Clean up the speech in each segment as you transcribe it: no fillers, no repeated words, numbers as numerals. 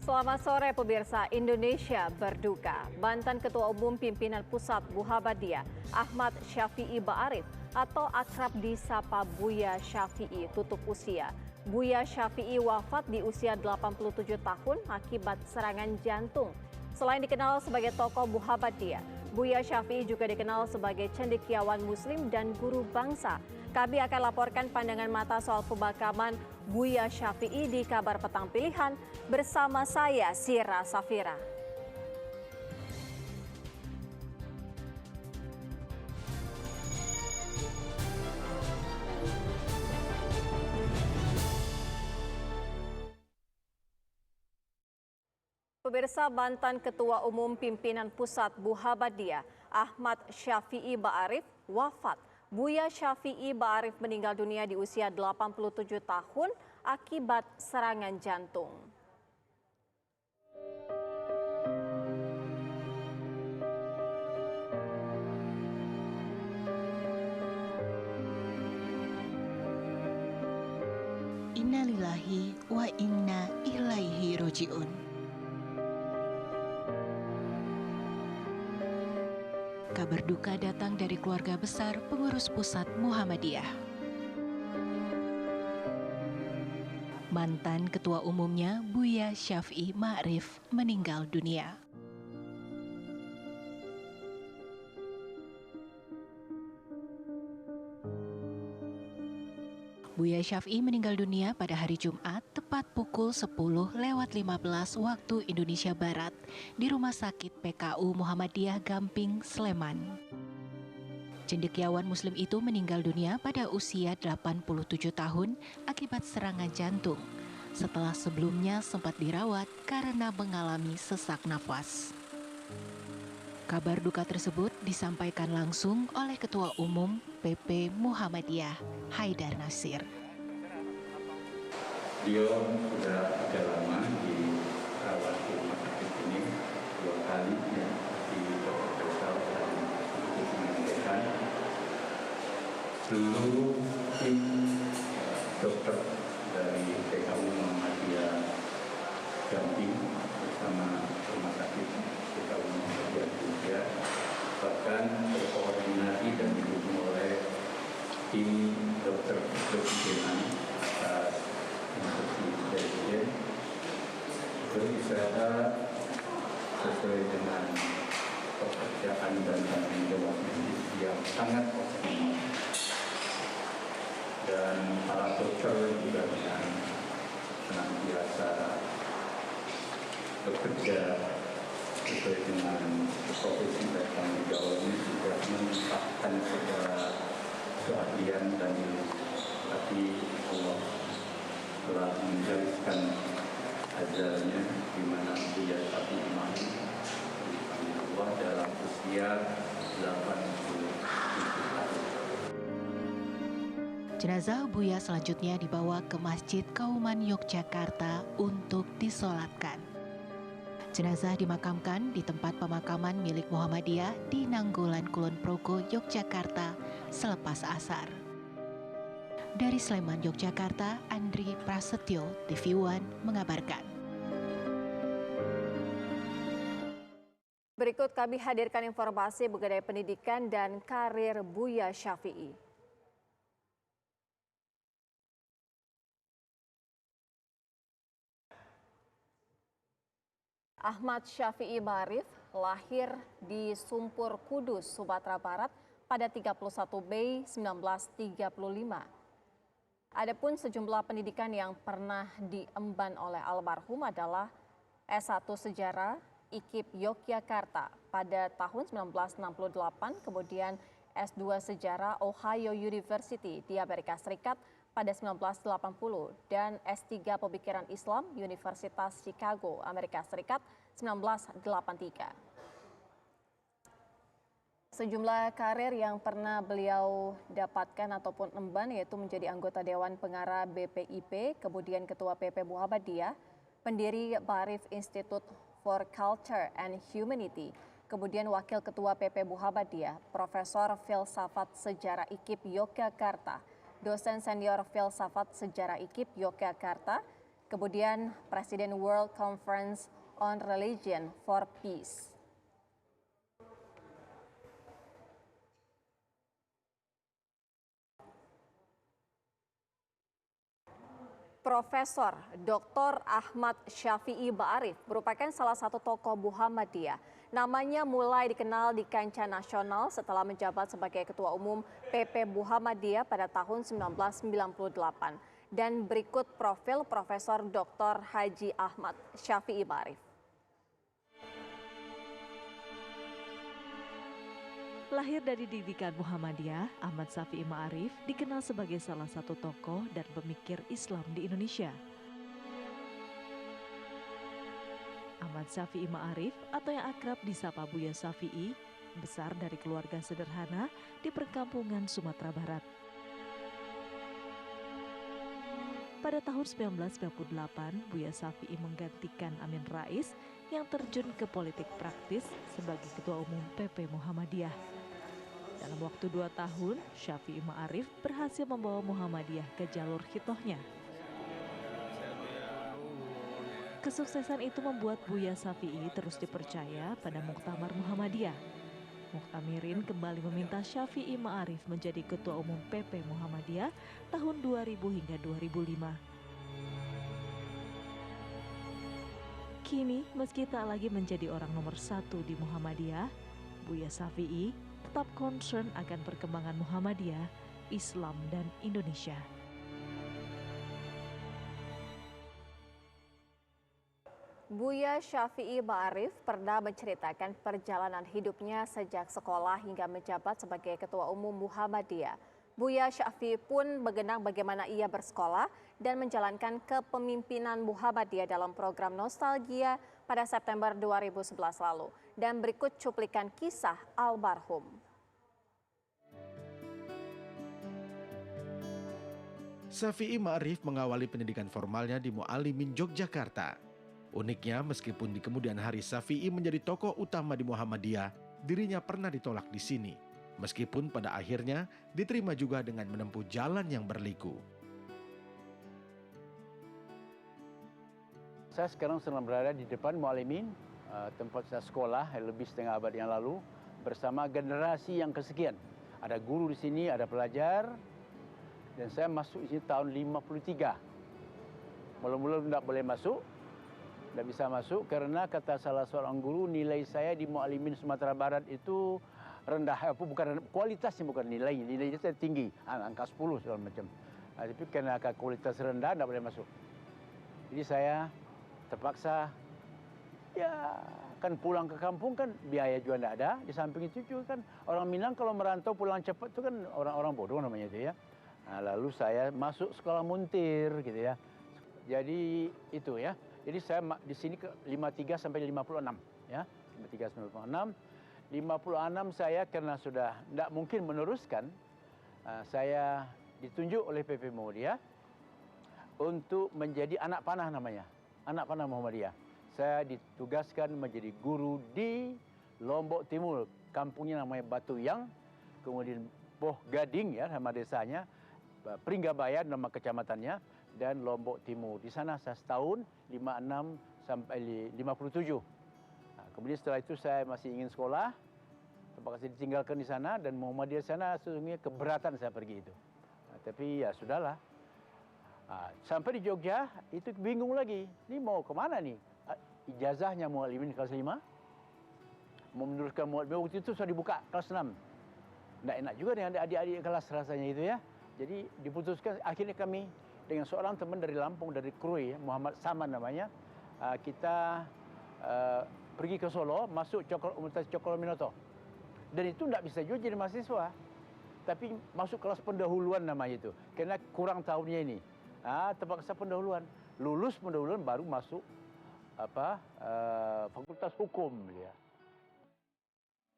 Selamat sore pemirsa. Indonesia berduka. Mantan Ketua Umum Pimpinan Pusat Muhammadiyah Ahmad Syafi'i Ba'arif atau akrab disapa Buya Syafi'i tutup usia. Buya Syafi'i wafat di usia 87 tahun akibat serangan jantung. Selain dikenal sebagai tokoh Muhammadiyah, Buya Syafi'i juga dikenal sebagai cendekiawan muslim dan guru bangsa. Kami akan laporkan pandangan mata soal pemakaman Buya Syafi'i di Kabar Petang Pilihan bersama saya, Sira Safira. Pemirsa, mantan Ketua Umum Pimpinan Pusat Muhammadiyah Ahmad Syafi'i Ba'arif wafat. Buya Syafi'i Ba'arif meninggal dunia di usia 87 tahun akibat serangan jantung. Innalillahi wa inna ilaihi roji'un. Kabar duka datang dari keluarga besar pengurus pusat Muhammadiyah. Mantan ketua umumnya Buya Syafi'i Ba'arif meninggal dunia. Buya Syafi'i meninggal dunia pada hari Jumat tepat pukul 10:15 waktu Indonesia Barat di Rumah Sakit PKU Muhammadiyah Gamping, Sleman. Cendekiawan muslim itu meninggal dunia pada usia 87 tahun akibat serangan jantung setelah sebelumnya sempat dirawat karena mengalami sesak nafas. Kabar duka tersebut disampaikan langsung oleh Ketua Umum PP Muhammadiyah, Haidar Nasir. Beliau sudah agak lama dirawat di rumah sakit ini 2 kali ya, di Dr. Faisal dan untuk menyampaikan seluruh tim dokter dari PKU Muhammadiyah Gamping bersama rumah sakit PKU Muhammadiyah juga bahkan berkoordinasi dan didukung oleh tim dokter kepresidenan atas instruksi presiden berusaha sesuai dengan pekerjaan dan tanggung jawab medis yang sangat optimal, dan para dokter juga dengan senantiasa bekerja sesuai dengan profesi dan tanggung jawabnya, sudah menetapkan segala keahlian dan ilmu. Tapi Allah telah menjadikan ajalnya di mana Buya Syafi'i Ba'arif dipanggil Allah dalam usia 87 tahun. Jenazah Buya selanjutnya dibawa ke Masjid Kauman Yogyakarta untuk disolatkan. Jenazah dimakamkan di tempat pemakaman milik Muhammadiyah di Nanggolan Kulon Progo, Yogyakarta selepas asar. Dari Sleman, Yogyakarta, Andri Prasetyo, TV One mengabarkan. Berikut kami hadirkan informasi mengenai pendidikan dan karir Buya Syafi'i. Ahmad Syafi'i Ba'arif lahir di Sumpur Kudus, Sumatera Barat pada 31 Mei 1935. Adapun sejumlah pendidikan yang pernah diemban oleh almarhum adalah S1 Sejarah IKIP Yogyakarta pada tahun 1968, kemudian S2 Sejarah Ohio University di Amerika Serikat pada 1980 dan S3 Pemikiran Islam Universitas Chicago, Amerika Serikat 1983. Sejumlah karir yang pernah beliau dapatkan ataupun emban yaitu menjadi anggota Dewan Pengarah BPIP, kemudian Ketua PP Muhammadiyah, pendiri Ba'arif Institute for Culture and Humanity, kemudian Wakil Ketua PP Muhammadiyah, Profesor Filsafat Sejarah IKIP Yogyakarta, dosen senior Filsafat Sejarah IKIP Yogyakarta, Kemudian Presiden World Conference on Religion for Peace. Profesor Dr. Ahmad Syafi'i Ma'arif merupakan salah satu tokoh Muhammadiyah. Namanya mulai dikenal di kancah nasional setelah menjabat sebagai Ketua Umum PP Muhammadiyah pada tahun 1998. Dan berikut profil Profesor Dr. Haji Ahmad Syafi'i Ma'arif. Lahir dari didikan Muhammadiyah, Ahmad Syafi'i Ma'arif dikenal sebagai salah satu tokoh dan pemikir Islam di Indonesia. Ahmad Syafi'i Ma'arif atau yang akrab disapa Buya Syafi'i, besar dari keluarga sederhana di perkampungan Sumatera Barat. Pada tahun 1998, Buya Syafi'i menggantikan Amin Rais yang terjun ke politik praktis sebagai Ketua Umum PP Muhammadiyah. Dalam waktu 2 tahun, Syafi'i Ma'arif berhasil membawa Muhammadiyah ke jalur hitohnya. Kesuksesan itu membuat Buya Syafi'i terus dipercaya pada Muktamar Muhammadiyah. Muktamirin kembali meminta Syafi'i Ma'arif menjadi Ketua Umum PP Muhammadiyah tahun 2000 hingga 2005. Kini, meski tak lagi menjadi orang nomor 1 di Muhammadiyah, Buya Syafi'i tetap concern akan perkembangan Muhammadiyah, Islam, dan Indonesia. Buya Syafi'i Ma'arif pernah menceritakan perjalanan hidupnya sejak sekolah hingga menjabat sebagai Ketua Umum Muhammadiyah. Buya Syafi'i pun mengenang bagaimana ia bersekolah dan menjalankan kepemimpinan Muhammadiyah dalam program Nostalgia pada September 2011 lalu. Dan berikut cuplikan kisah almarhum. Syafi'i Ma'arif mengawali pendidikan formalnya di Mu'alimin Yogyakarta. Uniknya, meskipun di kemudian hari Syafi'i menjadi tokoh utama di Muhammadiyah, dirinya pernah ditolak di sini. Meskipun pada akhirnya diterima juga dengan menempuh jalan yang berliku. Saya sekarang sedang berada di depan Mu'alimin, tempat saya sekolah lebih setengah abad yang lalu, bersama generasi yang kesekian. Ada guru di sini, ada pelajar, dan saya masuk di sini tahun 53. Mula-mula tidak boleh masuk, tidak bisa masuk karena kata salah seorang guru, nilai saya di Mu'alimin Sumatera Barat itu rendah, bukan kualitasnya, bukan nilainya saya tinggi, angka 10 segala macam. Tapi karena kualitas rendah tidak boleh masuk. Jadi saya terpaksa, ya kan pulang ke kampung kan biaya juga tidak ada. Di samping itu juga kan orang Minang kalau merantau pulang cepat itu kan orang-orang bodoh namanya itu ya. Nah, lalu saya masuk sekolah muntir gitu ya. Jadi itu ya. Jadi saya di sini ke 53 sampai 56 ya. 53 sampai 56. 56 saya karena sudah tidak mungkin meneruskan, saya ditunjuk oleh PP Muhammadiyah untuk menjadi anak panah namanya. Anak panah Muhammadiyah. Saya ditugaskan menjadi guru di Lombok Timur. Kampungnya namanya Batu Yang, kemudian Poh Gading ya nama desanya, Pringgabayan nama kecamatannya, dan Lombok Timur. Di sana saya setahun, 56 sampai 57. Nah, kemudian setelah itu saya masih ingin sekolah, terpaksa ditinggalkan di sana, dan Muhammadiyah sana sesungguhnya keberatan saya pergi itu. Nah, tapi ya sudahlah. Sampai di Jogja, itu bingung lagi. Ini mau kemana nih? Ijazahnya Mu'alimin kelas 5. Mau meneruskan Mu'alimin, waktu itu sudah dibuka kelas 6. Tidak enak juga dengan adik-adik kelas rasanya itu ya. Jadi diputuskan, akhirnya kami dengan seorang teman dari Lampung, dari Krui, Muhammad Saman namanya, kita pergi ke Solo, masuk Universitas Cokro-Minoto. Dan itu tidak bisa juga jadi mahasiswa. Tapi masuk kelas pendahuluan namanya itu. Karena kurang tahunnya ini. Terpaksa pendahuluan. Lulus pendahuluan baru masuk Fakultas Hukum. Ya.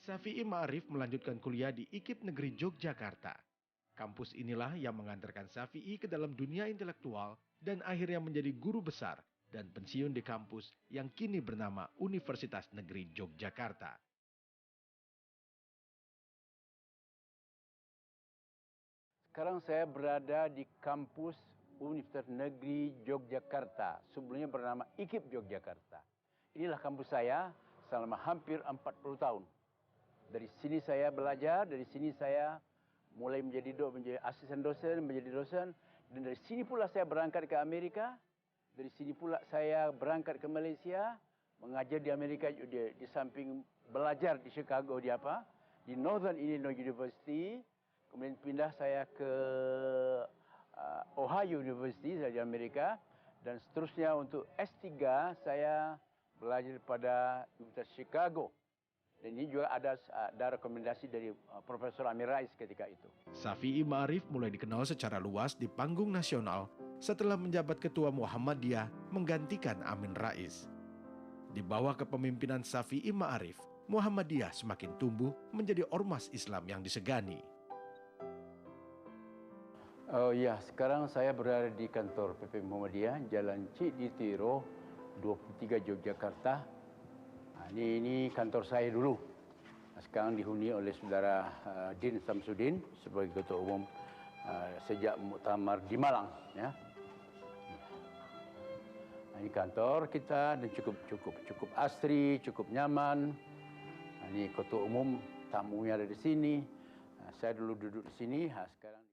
Syafi'i Ma'arif melanjutkan kuliah di IKIP Negeri Yogyakarta. Kampus inilah yang mengantarkan Syafi'i ke dalam dunia intelektual dan akhirnya menjadi guru besar dan pensiun di kampus yang kini bernama Universitas Negeri Yogyakarta. Sekarang saya berada di kampus Universitas Negeri Yogyakarta, sebelumnya bernama IKIP Yogyakarta. Inilah kampus saya selama hampir 40 tahun. Dari sini saya belajar, dari sini saya mulai menjadi asisten dosen, menjadi dosen, dan dari sini pula saya berangkat ke Amerika, dari sini pula saya berangkat ke Malaysia, mengajar di Amerika di samping belajar di Chicago di Northern Illinois University, kemudian pindah saya ke Ohio University di Amerika, dan seterusnya untuk S3 saya belajar pada Universitas Chicago. Dan ini juga ada rekomendasi dari Profesor Amin Rais ketika itu. Syafi'i Ma'arif mulai dikenal secara luas di panggung nasional setelah menjabat Ketua Muhammadiyah menggantikan Amin Rais. Di bawah kepemimpinan Syafi'i Ma'arif, Muhammadiyah semakin tumbuh menjadi ormas Islam yang disegani. Oh ya, sekarang saya berada di kantor PP Muhammadiyah, Jalan Cik Ditiro, 23 Yogyakarta. Ini kantor saya dulu. Sekarang dihuni oleh saudara Din Samsudin sebagai Ketua Umum sejak muktamar di Malang. Ya. Ini kantor kita dan cukup asri, cukup nyaman. Ini Ketua Umum, tamunya ada di sini. Saya dulu duduk di sini. Sekarang